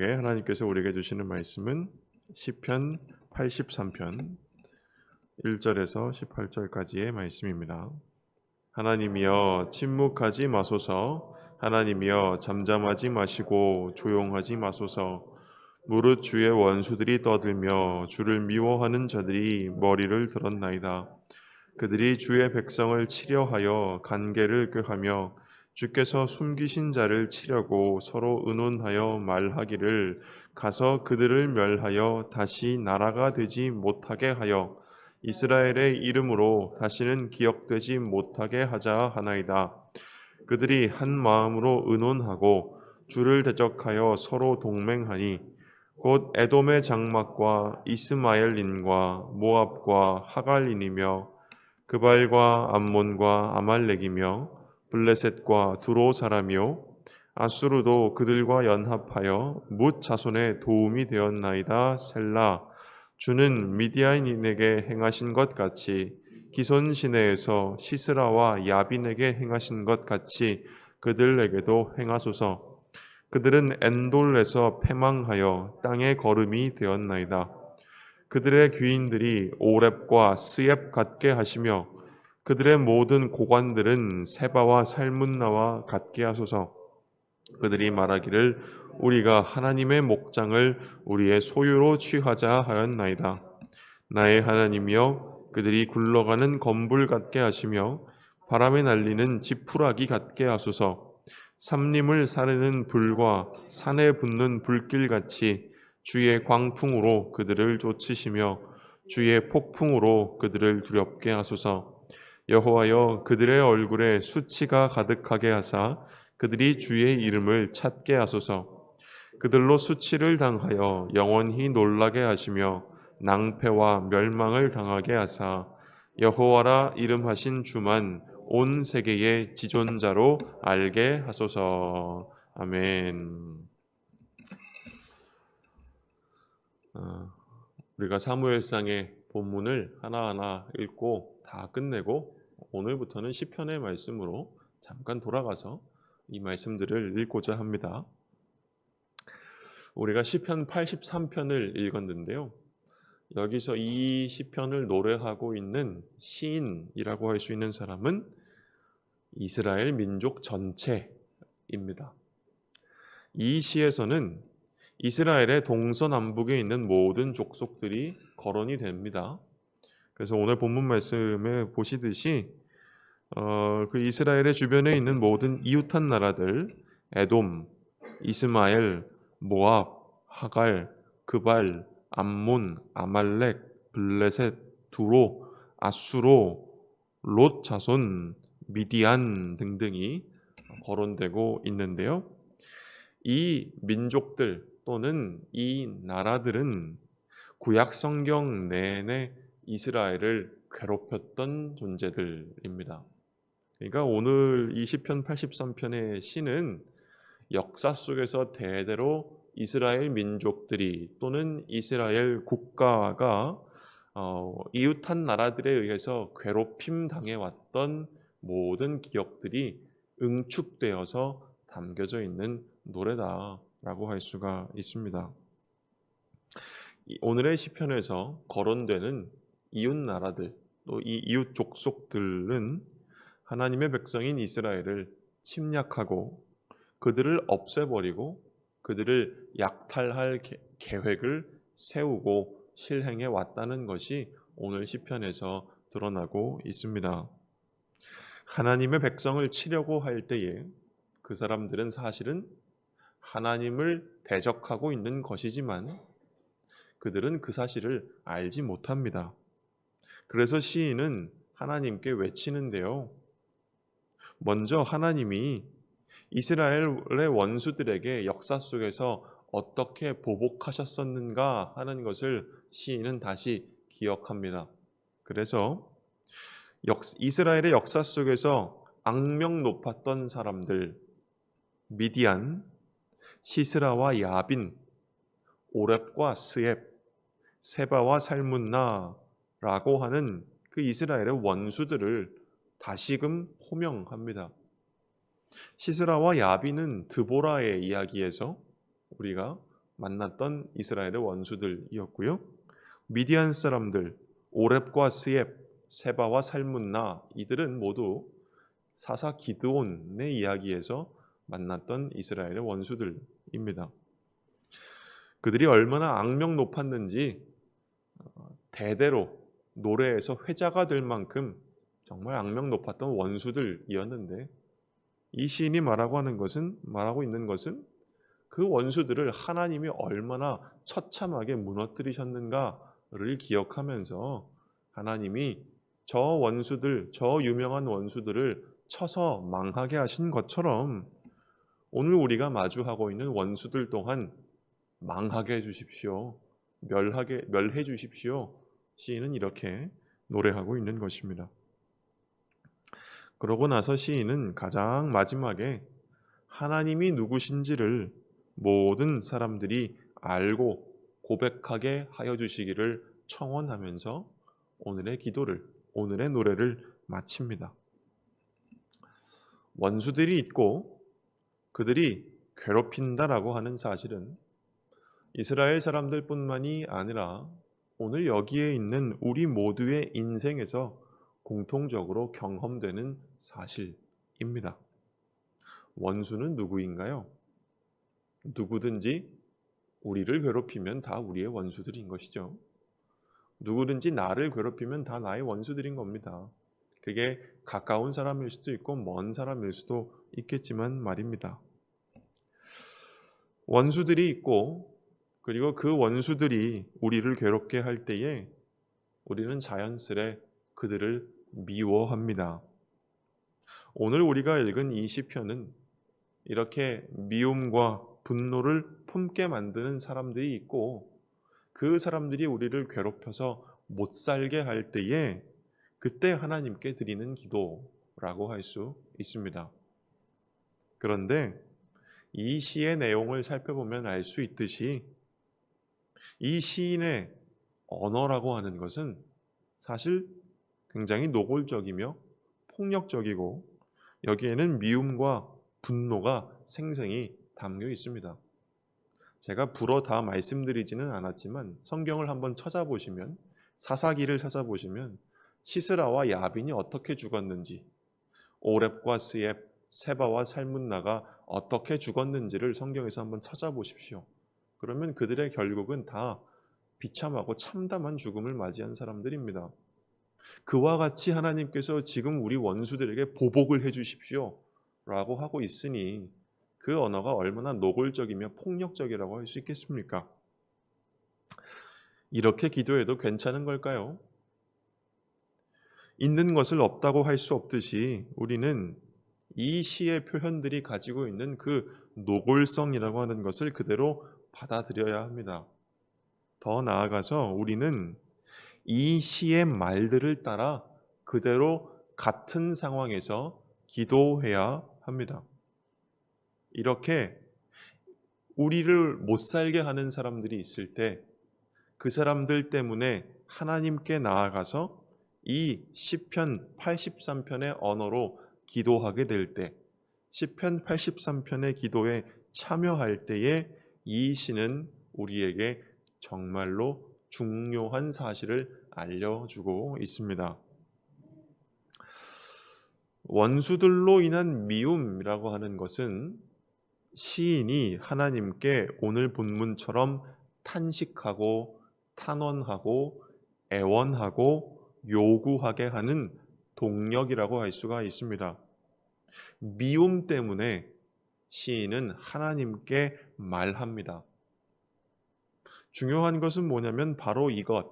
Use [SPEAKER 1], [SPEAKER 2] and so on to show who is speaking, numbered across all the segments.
[SPEAKER 1] 하나님께서 우리에게 주시는 말씀은 시편 83편 1절에서 18절까지의 말씀입니다. 하나님이여 침묵하지 마소서. 하나님이여 잠잠하지 마시고 조용하지 마소서. 무릇 주의 원수들이 떠들며 주를 미워하는 자들이 머리를 들었나이다. 그들이 주의 백성을 치려하여 간계를 꾀하며 주께서 숨기신 자를 치려고 서로 의논하여 말하기를 가서 그들을 멸하여 다시 나라가 되지 못하게 하여 이스라엘의 이름으로 다시는 기억되지 못하게 하자 하나이다. 그들이 한 마음으로 의논하고 주를 대적하여 서로 동맹하니 곧 에돔의 장막과 이스마엘린과 모압과 하갈린이며 그발과 암몬과 아말렉이며 블레셋과 두로 사람이요 아수르도 그들과 연합하여 뭇 자손의 도움이 되었나이다. 셀라. 주는 미디안인에게 행하신 것 같이 기손 시내에서 시스라와 야빈에게 행하신 것 같이 그들에게도 행하소서. 그들은 엔돌에서 패망하여 땅의 거름이 되었나이다. 그들의 귀인들이 오렙과 스옙 같게 하시며 그들의 모든 고관들은 세바와 살문나와 같게 하소서. 그들이 말하기를 우리가 하나님의 목장을 우리의 소유로 취하자 하였나이다. 나의 하나님이여 그들이 굴러가는 검불 같게 하시며 바람에 날리는 지푸라기 같게 하소서. 삼림을 사르는 불과 산에 붙는 불길같이 주의 광풍으로 그들을 쫓으시며 주의 폭풍으로 그들을 두렵게 하소서. 여호와여 그들의 얼굴에 수치가 가득하게 하사 그들이 주의 이름을 찾게 하소서. 그들로 수치를 당하여 영원히 놀라게 하시며 낭패와 멸망을 당하게 하사 여호와라 이름하신 주만 온 세계의 지존자로 알게 하소서. 아멘. 우리가 사무엘상의 본문을 하나하나 읽고 다 끝내고 오늘부터는 시편의 말씀으로 잠깐 돌아가서 이 말씀들을 읽고자 합니다. 우리가 시편 83편을 읽었는데요. 여기서 이 시편을 노래하고 있는 시인이라고 할 수 있는 사람은 이스라엘 민족 전체입니다. 이 시에서는 이스라엘의 동서남북에 있는 모든 족속들이 거론이 됩니다. 그래서 오늘 본문 말씀에 보시듯이 그 이스라엘의 주변에 있는 모든 이웃한 나라들, 에돔, 이스마엘, 모압, 하갈, 그발, 암몬, 아말렉, 블레셋, 두로, 아수로, 롯 자손, 미디안 등등이 거론되고 있는데요. 이 민족들 또는 이 나라들은 구약 성경 내내 이스라엘을 괴롭혔던 존재들입니다. 그러니까 오늘 이 시편 83편의 시는 역사 속에서 대대로 이스라엘 민족들이 또는 이스라엘 국가가 이웃한 나라들에 의해서 괴롭힘 당해왔던 모든 기억들이 응축되어서 담겨져 있는 노래다라고 할 수가 있습니다. 오늘의 시편에서 거론되는 이웃 나라들 또 이 이웃 족속들은 하나님의 백성인 이스라엘을 침략하고 그들을 없애버리고 그들을 약탈할 계획을 세우고 실행해 왔다는 것이 오늘 시편에서 드러나고 있습니다. 하나님의 백성을 치려고 할 때에 그 사람들은 사실은 하나님을 대적하고 있는 것이지만 그들은 그 사실을 알지 못합니다. 그래서 시인은 하나님께 외치는데요. 먼저 하나님이 이스라엘의 원수들에게 역사 속에서 어떻게 보복하셨었는가 하는 것을 시인은 다시 기억합니다. 그래서 이스라엘의 역사 속에서 악명 높았던 사람들, 미디안, 시스라와 야빈, 오렙과 스옙, 세바와 살문나라고 하는 그 이스라엘의 원수들을 다시금 호명합니다. 시스라와 야빈은 드보라의 이야기에서 우리가 만났던 이스라엘의 원수들이었고요. 미디안 사람들 오렙과 스옙, 세바와 살문나 이들은 모두 사사 기드온의 이야기에서 만났던 이스라엘의 원수들입니다. 그들이 얼마나 악명 높았는지 대대로 노래에서 회자가 될 만큼 정말 악명 높았던 원수들이었는데 이 시인이 말하고 있는 것은 그 원수들을 하나님이 얼마나 처참하게 무너뜨리셨는가를 기억하면서 하나님이 저 유명한 원수들을 쳐서 망하게 하신 것처럼 오늘 우리가 마주하고 있는 원수들 또한 망하게 해주십시오. 멸해 주십시오. 시인은 이렇게 노래하고 있는 것입니다. 그러고 나서 시인은 가장 마지막에 하나님이 누구신지를 모든 사람들이 알고 고백하게 하여 주시기를 청원하면서 오늘의 노래를 마칩니다. 원수들이 있고 그들이 괴롭힌다라고 하는 사실은 이스라엘 사람들뿐만이 아니라 오늘 여기에 있는 우리 모두의 인생에서 공통적으로 경험되는 사실입니다. 원수는 누구인가요? 누구든지 우리를 괴롭히면 다 우리의 원수들인 것이죠. 누구든지 나를 괴롭히면 다 나의 원수들인 겁니다. 그게 가까운 사람일 수도 있고 먼 사람일 수도 있겠지만 말입니다. 원수들이 있고 그리고 그 원수들이 우리를 괴롭게 할 때에 우리는 자연스레 그들을 미워합니다. 오늘 우리가 읽은 이 시편은 이렇게 미움과 분노를 품게 만드는 사람들이 있고 그 사람들이 우리를 괴롭혀서 못 살게 할 때에 그때 하나님께 드리는 기도라고 할 수 있습니다. 그런데 이 시의 내용을 살펴보면 알 수 있듯이 이 시인의 언어라고 하는 것은 사실 굉장히 노골적이며 폭력적이고 여기에는 미움과 분노가 생생히 담겨 있습니다. 제가 불어 다 말씀드리지는 않았지만 성경을 한번 찾아보시면 사사기를 찾아보시면 시스라와 야빈이 어떻게 죽었는지 오렙과 스옙, 세바와 살문나가 어떻게 죽었는지를 성경에서 한번 찾아보십시오. 그러면 그들의 결국은 다 비참하고 참담한 죽음을 맞이한 사람들입니다. 그와 같이 하나님께서 지금 우리 원수들에게 보복을 해주십시오 라고 하고 있으니 그 언어가 얼마나 노골적이며 폭력적이라고 할 수 있겠습니까? 이렇게 기도해도 괜찮은 걸까요? 있는 것을 없다고 할 수 없듯이 우리는 이 시의 표현들이 가지고 있는 그 노골성이라고 하는 것을 그대로 받아들여야 합니다. 더 나아가서 우리는 이 시의 말들을 따라 그대로 같은 상황에서 기도해야 합니다. 이렇게 우리를 못 살게 하는 사람들이 있을 때 그 사람들 때문에 하나님께 나아가서 이 시편 83편의 언어로 기도하게 될 때, 시편 83편의 기도에 참여할 때에 이 시는 우리에게 정말로 중요한 사실을 알려주고 있습니다. 원수들로 인한 미움이라고 하는 것은 시인이 하나님께 오늘 본문처럼 탄식하고 탄원하고 애원하고 요구하게 하는 동력이라고 할 수가 있습니다. 미움 때문에 시인은 하나님께 말합니다. 중요한 것은 뭐냐면 바로 이것,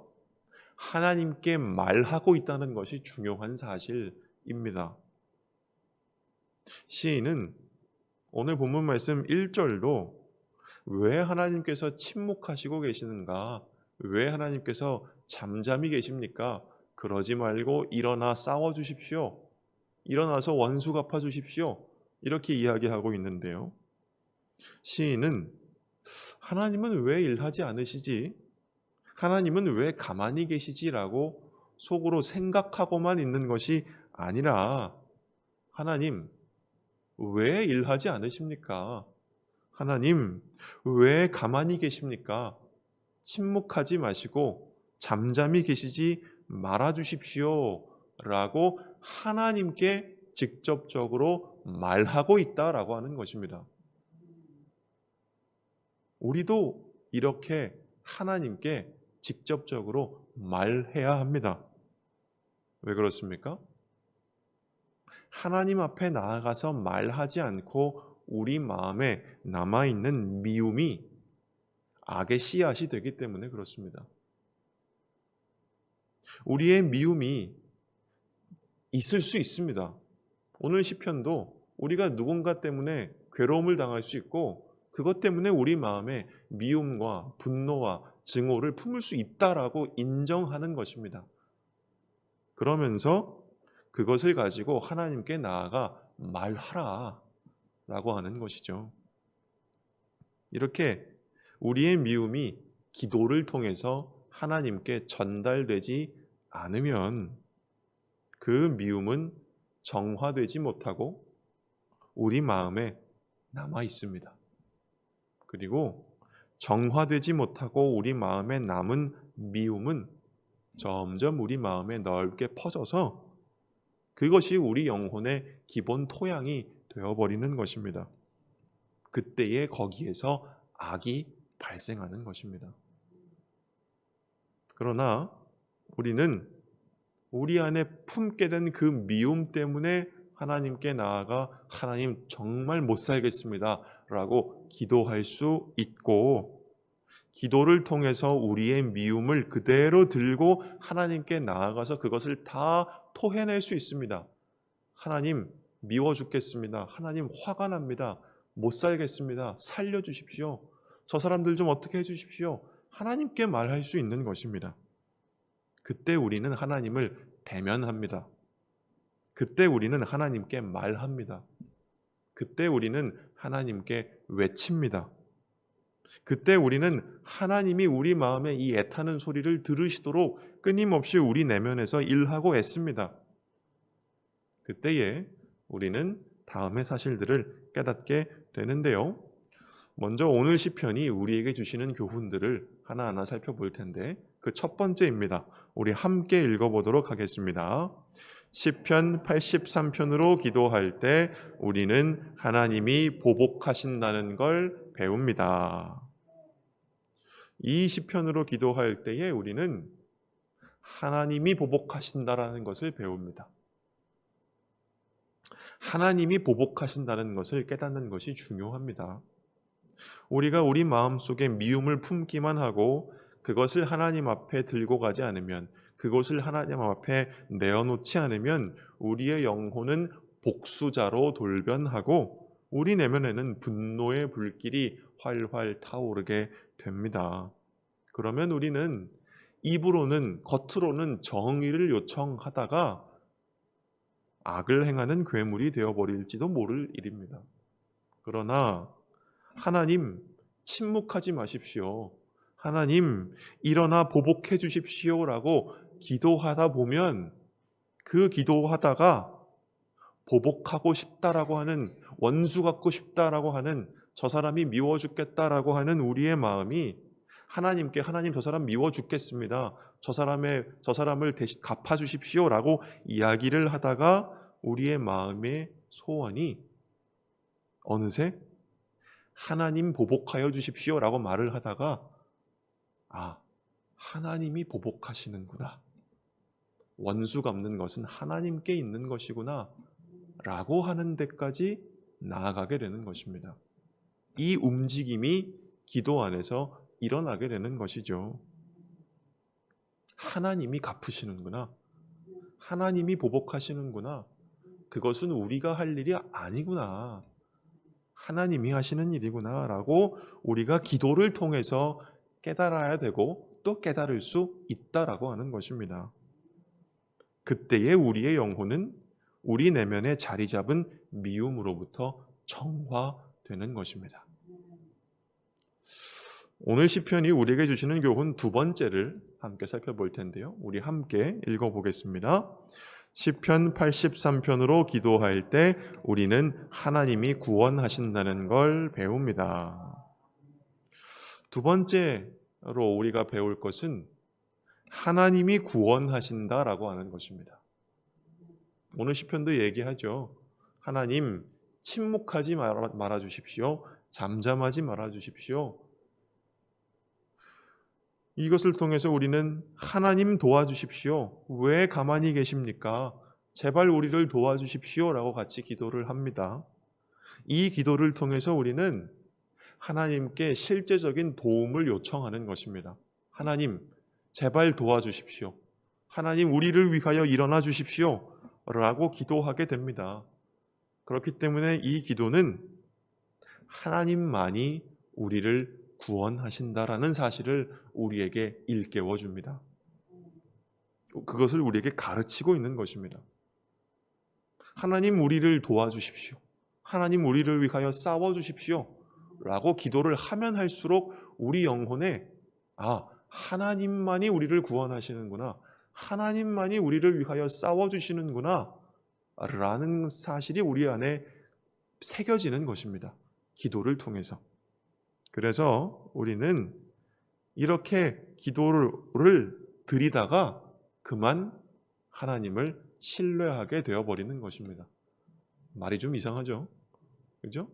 [SPEAKER 1] 하나님께 말하고 있다는 것이 중요한 사실입니다. 시인은 오늘 본문 말씀 1절도 왜 하나님께서 침묵하시고 계시는가? 왜 하나님께서 잠잠히 계십니까? 그러지 말고 일어나 싸워 주십시오. 일어나서 원수 갚아 주십시오. 이렇게 이야기하고 있는데요. 시인은 하나님은 왜 일하지 않으시지? 하나님은 왜 가만히 계시지라고 속으로 생각하고만 있는 것이 아니라 하나님 왜 일하지 않으십니까? 하나님, 왜 가만히 계십니까? 침묵하지 마시고 잠잠히 계시지 말아 주십시오. 라고 하나님께 직접적으로 말하고 있다라고 하는 것입니다. 우리도 이렇게 하나님께 직접적으로 말해야 합니다. 왜 그렇습니까? 하나님 앞에 나아가서 말하지 않고 우리 마음에 남아있는 미움이 악의 씨앗이 되기 때문에 그렇습니다. 우리의 미움이 있을 수 있습니다. 오늘 시편도 우리가 누군가 때문에 괴로움을 당할 수 있고 그것 때문에 우리 마음에 미움과 분노와 증오를 품을 수 있다라고 인정하는 것입니다. 그러면서 그것을 가지고 하나님께 나아가 말하라 라고 하는 것이죠. 이렇게 우리의 미움이 기도를 통해서 하나님께 전달되지 않으면 그 미움은 정화되지 못하고 우리 마음에 남아 있습니다. 그리고 정화되지 못하고 우리 마음에 남은 미움은 점점 우리 마음에 넓게 퍼져서 그것이 우리 영혼의 기본 토양이 되어버리는 것입니다. 그때에 거기에서 악이 발생하는 것입니다. 그러나 우리는 우리 안에 품게 된 그 미움 때문에 하나님께 나아가 하나님 정말 못 살겠습니다 라고 기도할 수 있고 기도를 통해서 우리의 미움을 그대로 들고 하나님께 나아가서 그것을 다 토해낼 수 있습니다. 하나님 미워 죽겠습니다. 하나님 화가 납니다. 못 살겠습니다. 살려주십시오. 저 사람들 좀 어떻게 해주십시오. 하나님께 말할 수 있는 것입니다. 그때 우리는 하나님을 대면합니다. 그때 우리는 하나님께 말합니다. 그때 우리는 하나님께 외칩니다. 그때 우리는 하나님이 우리 마음에 이 애타는 소리를 들으시도록 끊임없이 우리 내면에서 일하고 애씁니다. 그때에 우리는 다음의 사실들을 깨닫게 되는데요. 먼저 오늘 시편이 우리에게 주시는 교훈들을 하나하나 살펴볼 텐데 그 첫 번째입니다. 우리 함께 읽어보도록 하겠습니다. 시편 83편으로 기도할 때 우리는 하나님이 보복하신다는 걸 배웁니다. 이 시편으로 기도할 때에 우리는 하나님이 보복하신다라는 것을 배웁니다. 하나님이 보복하신다는 것을 깨닫는 것이 중요합니다. 우리가 우리 마음속에 미움을 품기만 하고 그것을 하나님 앞에 들고 가지 않으면 그것을 하나님 앞에 내어놓지 않으면 우리의 영혼은 복수자로 돌변하고 우리 내면에는 분노의 불길이 활활 타오르게 됩니다. 그러면 우리는 입으로는 겉으로는 정의를 요청하다가 악을 행하는 괴물이 되어버릴지도 모를 일입니다. 그러나 하나님 침묵하지 마십시오. 하나님 일어나 보복해 주십시오라고 기도하다 보면 그 기도하다가 보복하고 싶다라고 하는 원수 갖고 싶다라고 하는 저 사람이 미워 죽겠다라고 하는 우리의 마음이 하나님께 하나님 저 사람 미워 죽겠습니다. 저 사람을 대신 갚아 주십시오라고 이야기를 하다가 우리의 마음의 소원이 어느새 하나님 보복하여 주십시오라고 말을 하다가 하나님이 보복하시는구나. 원수 갚는 것은 하나님께 있는 것이구나 라고 하는 데까지 나아가게 되는 것입니다. 이 움직임이 기도 안에서 일어나게 되는 것이죠. 하나님이 갚으시는구나. 하나님이 보복하시는구나. 그것은 우리가 할 일이 아니구나. 하나님이 하시는 일이구나 라고 우리가 기도를 통해서 깨달아야 되고 또 깨달을 수 있다라고 하는 것입니다. 그때에 우리의 영혼은 우리 내면에 자리 잡은 미움으로부터 정화되는 것입니다. 오늘 시편이 우리에게 주시는 교훈 두 번째를 함께 살펴볼 텐데요. 우리 함께 읽어보겠습니다. 시편 83편으로 기도할 때 우리는 하나님이 구원하신다는 걸 배웁니다. 두 번째로 우리가 배울 것은 하나님이 구원하신다라고 하는 것입니다. 오늘 시편도 얘기하죠. 하나님 침묵하지 말아 주십시오. 잠잠하지 말아 주십시오. 이것을 통해서 우리는 하나님 도와주십시오. 왜 가만히 계십니까? 제발 우리를 도와주십시오. 라고 같이 기도를 합니다. 이 기도를 통해서 우리는 하나님께 실제적인 도움을 요청하는 것입니다. 하나님, 제발 도와주십시오. 하나님, 우리를 위하여 일어나 주십시오. 라고 기도하게 됩니다. 그렇기 때문에 이 기도는 하나님만이 우리를 구원하신다라는 사실을 우리에게 일깨워 줍니다. 그것을 우리에게 가르치고 있는 것입니다. 하나님 우리를 도와주십시오. 하나님 우리를 위하여 싸워주십시오. 라고 기도를 하면 할수록 우리 영혼에 하나님만이 우리를 구원하시는구나. 하나님만이 우리를 위하여 싸워주시는구나. 라는 사실이 우리 안에 새겨지는 것입니다. 기도를 통해서. 그래서 우리는 이렇게 기도를 드리다가 그만 하나님을 신뢰하게 되어버리는 것입니다. 말이 좀 이상하죠? 그죠?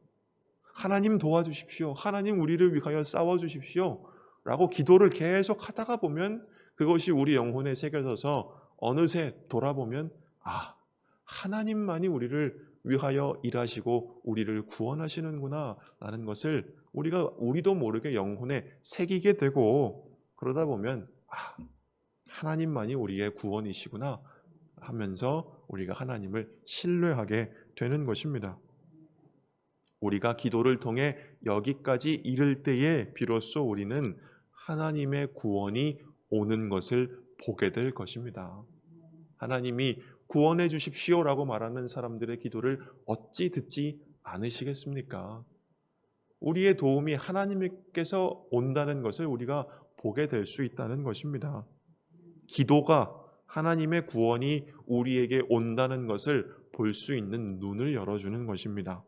[SPEAKER 1] 하나님 도와주십시오. 하나님 우리를 위하여 싸워주십시오. 라고 기도를 계속 하다가 보면 그것이 우리 영혼에 새겨져서 어느새 돌아보면 하나님만이 우리를 위하여 일하시고 우리를 구원하시는구나 라는 것을 우리도 모르게 영혼에 새기게 되고, 그러다 보면 하나님만이 우리의 구원이시구나 하면서 우리가 하나님을 신뢰하게 되는 것입니다. 우리가 기도를 통해 여기까지 이를 때에 비로소 우리는 하나님의 구원이 오는 것을 보게 될 것입니다. 하나님이 구원해 주십시오라고 말하는 사람들의 기도를 어찌 듣지 않으시겠습니까? 우리의 도움이 하나님께서 온다는 것을 우리가 보게 될 수 있다는 것입니다. 기도가 하나님의 구원이 우리에게 온다는 것을 볼 수 있는 눈을 열어주는 것입니다.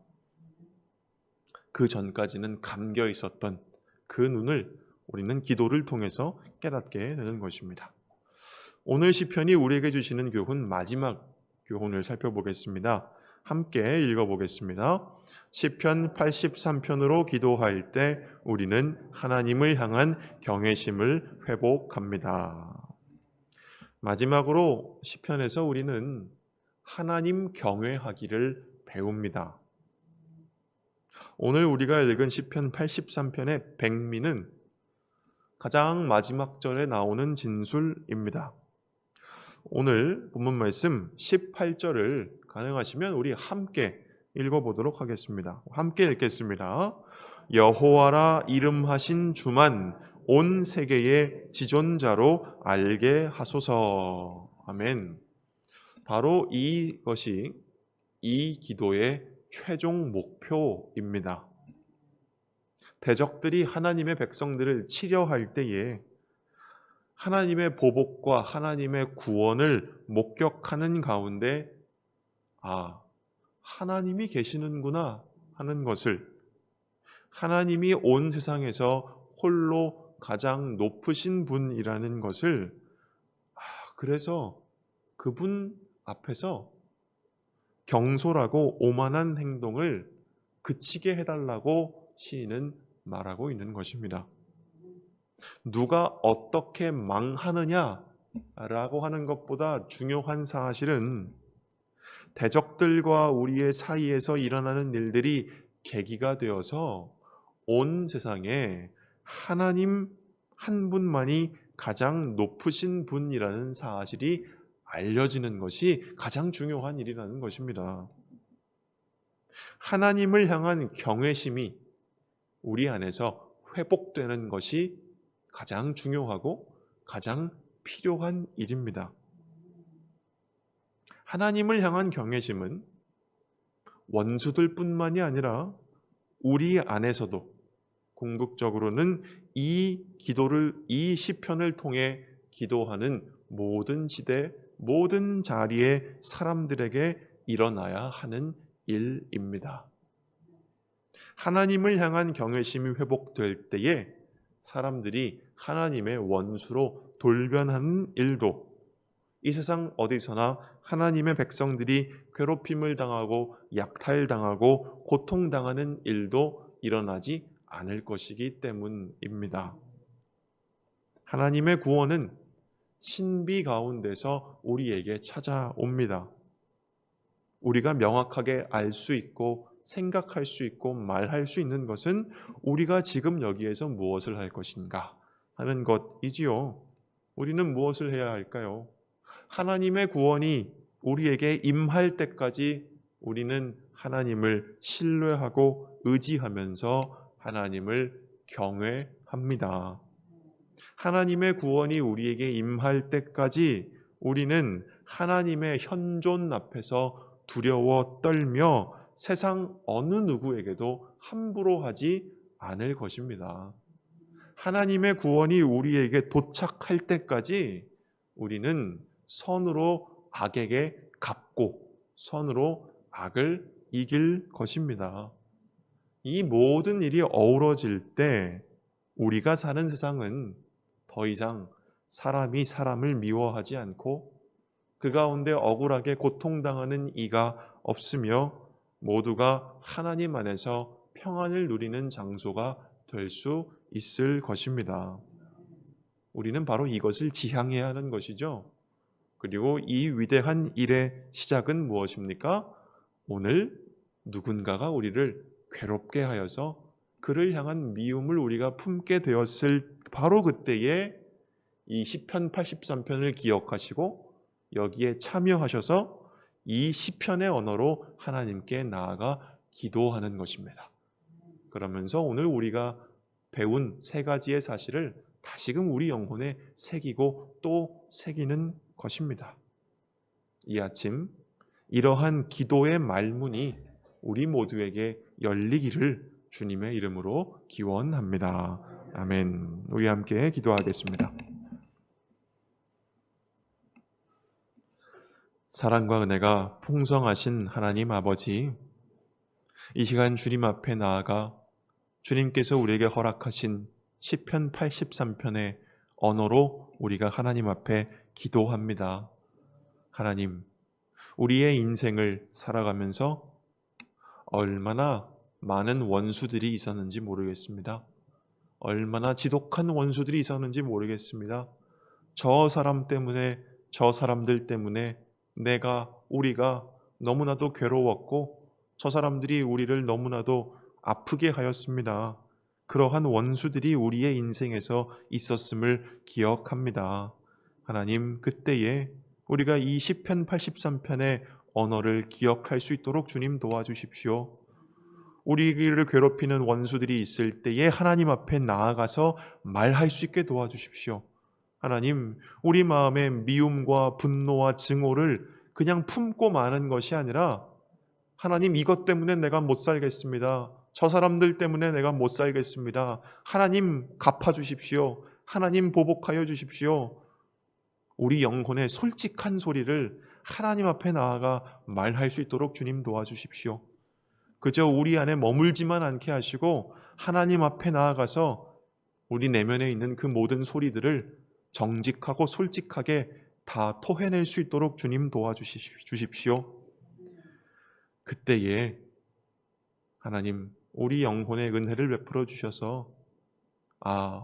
[SPEAKER 1] 그 전까지는 감겨 있었던 그 눈을 우리는 기도를 통해서 깨닫게 되는 것입니다. 오늘 시편이 우리에게 주시는 교훈, 마지막 교훈을 살펴보겠습니다. 함께 읽어보겠습니다. 시편 83편으로 기도할 때 우리는 하나님을 향한 경외심을 회복합니다. 마지막으로 시편에서 우리는 하나님 경외하기를 배웁니다. 오늘 우리가 읽은 시편 83편의 백미는 가장 마지막 절에 나오는 진술입니다. 오늘 본문 말씀 18절을 가능하시면 우리 함께 읽어보도록 하겠습니다. 함께 읽겠습니다. 여호와라 이름하신 주만 온 세계의 지존자로 알게 하소서. 아멘. 바로 이것이 이 기도의 최종 목표입니다. 대적들이 하나님의 백성들을 치려할 때에 하나님의 보복과 하나님의 구원을 목격하는 가운데 하나님이 계시는구나 하는 것을, 하나님이 온 세상에서 홀로 가장 높으신 분이라는 것을, 그래서 그분 앞에서 경솔하고 오만한 행동을 그치게 해달라고 시인은 말하고 있는 것입니다. 누가 어떻게 망하느냐라고 하는 것보다 중요한 사실은 대적들과 우리의 사이에서 일어나는 일들이 계기가 되어서 온 세상에 하나님 한 분만이 가장 높으신 분이라는 사실이 알려지는 것이 가장 중요한 일이라는 것입니다. 하나님을 향한 경외심이 우리 안에서 회복되는 것이 가장 중요하고 가장 필요한 일입니다. 하나님을 향한 경외심은 원수들뿐만이 아니라 우리 안에서도 궁극적으로는 이 시편을 통해 기도하는 모든 시대 모든 자리의 사람들에게 일어나야 하는 일입니다. 하나님을 향한 경외심이 회복될 때에 사람들이 하나님의 원수로 돌변하는 일도 이 세상 어디서나 하나님의 백성들이 괴롭힘을 당하고 약탈당하고 고통당하는 일도 일어나지 않을 것이기 때문입니다. 하나님의 구원은 신비 가운데서 우리에게 찾아옵니다. 우리가 명확하게 알 수 있고 생각할 수 있고 말할 수 있는 것은 우리가 지금 여기에서 무엇을 할 것인가 하는 것이지요. 우리는 무엇을 해야 할까요? 하나님의 구원이 우리에게 임할 때까지 우리는 하나님을 신뢰하고 의지하면서 하나님을 경외합니다. 하나님의 구원이 우리에게 임할 때까지 우리는 하나님의 현존 앞에서 두려워 떨며 세상 어느 누구에게도 함부로 하지 않을 것입니다. 하나님의 구원이 우리에게 도착할 때까지 우리는 선으로 악에게 갚고 선으로 악을 이길 것입니다. 이 모든 일이 어우러질 때 우리가 사는 세상은 더 이상 사람이 사람을 미워하지 않고 그 가운데 억울하게 고통당하는 이가 없으며 모두가 하나님 안에서 평안을 누리는 장소가 될 수 있을 것입니다. 우리는 바로 이것을 지향해야 하는 것이죠. 그리고 이 위대한 일의 시작은 무엇입니까? 오늘 누군가가 우리를 괴롭게 하여서 그를 향한 미움을 우리가 품게 되었을 바로 그때에 이 시편 83편을 기억하시고 여기에 참여하셔서 이 시편의 언어로 하나님께 나아가 기도하는 것입니다. 그러면서 오늘 우리가 배운 세 가지의 사실을 다시금 우리 영혼에 새기고 또 새기는 것입니다. 이 아침 이러한 기도의 말문이 우리 모두에게 열리기를 주님의 이름으로 기원합니다. 아멘. 우리 함께 기도하겠습니다. 사랑과 은혜가 풍성하신 하나님 아버지, 이 시간 주님 앞에 나아가 주님께서 우리에게 허락하신 시편 83편의 언어로 우리가 하나님 앞에 기도합니다. 하나님, 우리의 인생을 살아가면서 얼마나 많은 원수들이 있었는지 모르겠습니다. 얼마나 지독한 원수들이 있었는지 모르겠습니다. 저 사람 때문에, 저 사람들 때문에 우리가 너무나도 괴로웠고 저 사람들이 우리를 너무나도 아프게 하였습니다. 그러한 원수들이 우리의 인생에서 있었음을 기억합니다. 하나님, 그때에 우리가 이 시편 83편의 언어를 기억할 수 있도록 주님 도와주십시오. 우리를 괴롭히는 원수들이 있을 때에 하나님 앞에 나아가서 말할 수 있게 도와주십시오. 하나님, 우리 마음의 미움과 분노와 증오를 그냥 품고 마는 것이 아니라 하나님, 이것 때문에 내가 못 살겠습니다. 저 사람들 때문에 내가 못 살겠습니다. 하나님, 갚아주십시오. 하나님, 보복하여 주십시오. 우리 영혼의 솔직한 소리를 하나님 앞에 나아가 말할 수 있도록 주님 도와주십시오. 그저 우리 안에 머물지만 않게 하시고 하나님 앞에 나아가서 우리 내면에 있는 그 모든 소리들을 정직하고 솔직하게 다 토해낼 수 있도록 주님 도와주십시오. 그때에 하나님, 우리 영혼의 은혜를 베풀어 주셔서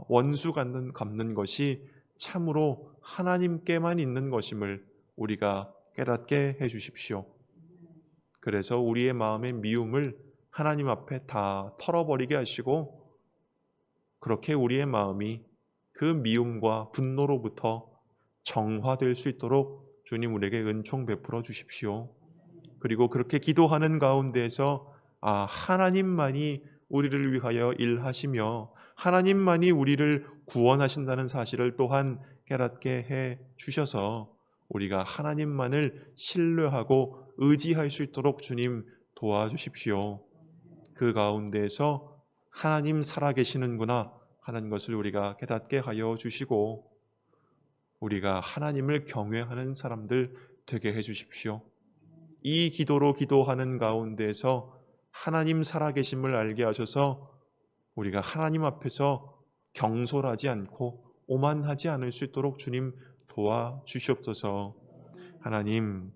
[SPEAKER 1] 원수 갚는 것이 참으로 하나님께만 있는 것임을 우리가 깨닫게 해 주십시오. 그래서 우리의 마음의 미움을 하나님 앞에 다 털어버리게 하시고 그렇게 우리의 마음이 그 미움과 분노로부터 정화될 수 있도록 주님 우리에게 은총 베풀어 주십시오. 그리고 그렇게 기도하는 가운데에서 하나님만이 우리를 위하여 일하시며 하나님만이 우리를 구원하신다는 사실을 또한 깨닫게 해 주셔서 우리가 하나님만을 신뢰하고 의지할 수 있도록 주님 도와주십시오. 그 가운데에서 하나님 살아계시는구나 하는 것을 우리가 깨닫게 하여 주시고 우리가 하나님을 경외하는 사람들 되게 해 주십시오. 이 기도로 기도하는 가운데서 하나님 살아계심을 알게 하셔서 우리가 하나님 앞에서 경솔하지 않고 오만하지 않을 수 있도록 주님 도와주시옵소서. 하나님,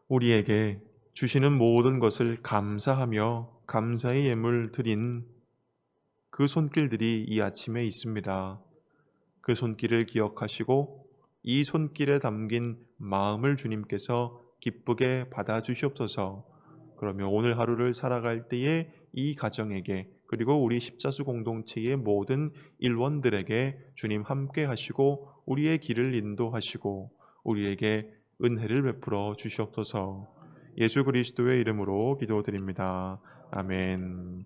[SPEAKER 1] 우리에게 주시는 모든 것을 감사하며 감사의 예물 드린 그 손길들이 이 아침에 있습니다. 그 손길을 기억하시고 이 손길에 담긴 마음을 주님께서 기쁘게 받아주시옵소서. 그러면 오늘 하루를 살아갈 때에 이 가정에게 그리고 우리 십자수 공동체의 모든 일원들에게 주님 함께 하시고 우리의 길을 인도하시고 우리에게 은혜를 베풀어 주시옵소서. 예수 그리스도의 이름으로 기도드립니다. 아멘.